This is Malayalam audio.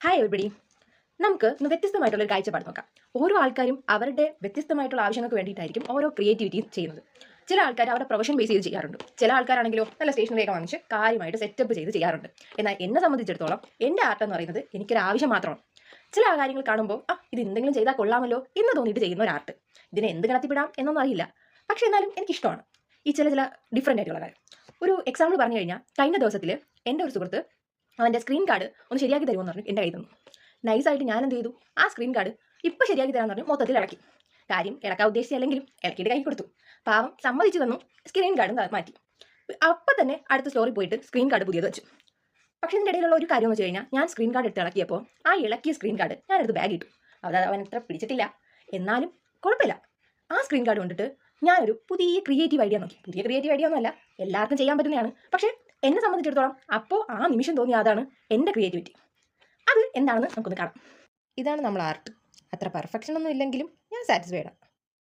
Hi everybody. നമുക്ക് ഇന്ന് വ്യത്യസ്തമായിട്ടുള്ള ഒരു കാഴ്ചപ്പാട് നോക്കാം. ഓരോ ആൾക്കാരും അവരുടെ വ്യത്യസ്തമായിട്ടുള്ള ആവശ്യങ്ങൾക്ക് വേണ്ടിയിട്ടായിരിക്കും ഓരോ ക്രിയേറ്റിവിറ്റി ചെയ്യുന്നത്. ചില ആൾക്കാർ അവരുടെ പ്രൊഫഷൻ ബേസ് ചെയ്ത് ചെയ്യാറുണ്ട്. ചില ആൾക്കാരാണെങ്കിലോ നല്ല സ്റ്റേഷനറിയൊക്കെ വാങ്ങിച്ച് കാര്യമായിട്ട് സെറ്റപ്പ് ചെയ്ത് ചെയ്യാറുണ്ട്. എന്നാൽ എന്നെ സംബന്ധിച്ചിടത്തോളം എൻ്റെ ആർട്ട് എന്ന് പറയുന്നത് എനിക്കൊരു ആവശ്യം മാത്രമാണ്. ചില കാര്യങ്ങൾ കാണുമ്പോൾ ഇത് എന്തെങ്കിലും ചെയ്താൽ കൊള്ളാമല്ലോ എന്ന് തോന്നിയിട്ട് ചെയ്യുന്ന ഒരു ആർട്ട്. ഇതിനെ എന്ത് കടത്തിപ്പിടാം എന്നൊന്നും അറിയില്ല. പക്ഷേ എന്നാലും എനിക്കിഷ്ടമാണ് ഈ ചില ഡിഫറെൻ്റ് ആയിട്ടുള്ള കാര്യം. ഒരു എക്സാമ്പിൾ പറഞ്ഞു കഴിഞ്ഞാൽ കഴിഞ്ഞ ദിവസത്തിൽ എൻ്റെ ഒരു സുഹൃത്ത് അവൻ്റെ സ്ക്രീൻ കാർഡ് ഒന്ന് ശരിയാക്കി തരുമെന്ന് പറഞ്ഞു എൻ്റെ കയ്യിൽ തന്നു. നൈസായിട്ട് ഞാൻ എന്ത് ചെയ്തു, ആ സ്ക്രീൻ കാർഡ് ഇപ്പോൾ ശരിയാക്കി തരാമെന്ന് പറഞ്ഞു മൊത്തത്തിൽ ഇളക്കി. കാര്യം ഇളക്കാൻ ഉദ്ദേശിച്ചല്ലെങ്കിലും ഇളക്കിയിട്ട് കൈ കൊടുത്തു. പാവം സമ്മതിച്ചു തന്നു, സ്ക്രീൻ കാർഡും മാറ്റി. അപ്പം തന്നെ അടുത്ത സ്റ്റോറി പോയിട്ട് സ്ക്രീൻ കാർഡ് പുതിയത് വെച്ചു. പക്ഷേ ഇതിൻ്റെ ഇടയിലുള്ള ഒരു കാര്യം എന്ന് വെച്ച് കഴിഞ്ഞാൽ ഞാൻ സ്ക്രീൻ കാർഡ് എടുത്ത് ഇളക്കിയപ്പോൾ ആ ഇളക്കിയ സ്ക്രീൻ കാർഡ് ഞാനെടുത്ത് ബാഗ് ഇട്ടു. അവൻ അത്ര പിടിച്ചിട്ടില്ല, എന്നാലും കുഴപ്പമില്ല. ആ സ്ക്രീൻ കാർഡ് കൊണ്ടിട്ട് ഞാനൊരു പുതിയ ക്രിയേറ്റീവ് ഐഡിയ നോക്കി. പുതിയ ക്രിയേറ്റീവ് ഐഡിയ ഒന്നുമല്ല, എല്ലാവർക്കും ചെയ്യാൻ പറ്റുന്നതാണ്. പക്ഷേ എന്നെ സംബന്ധിച്ചിടത്തോളം അപ്പോൾ ആ നിമിഷം തോന്നിയ അതാണ് എൻ്റെ ക്രിയേറ്റിവിറ്റി. അത് എന്താണെന്ന് നമുക്കൊന്ന് കാണാം. ഇതാണ് നമ്മൾ ആർട്ട്. അത്ര പെർഫെക്ഷൻ ഒന്നും ഇല്ലെങ്കിലും ഞാൻ സാറ്റിസ്ഫൈഡ് ആണ്.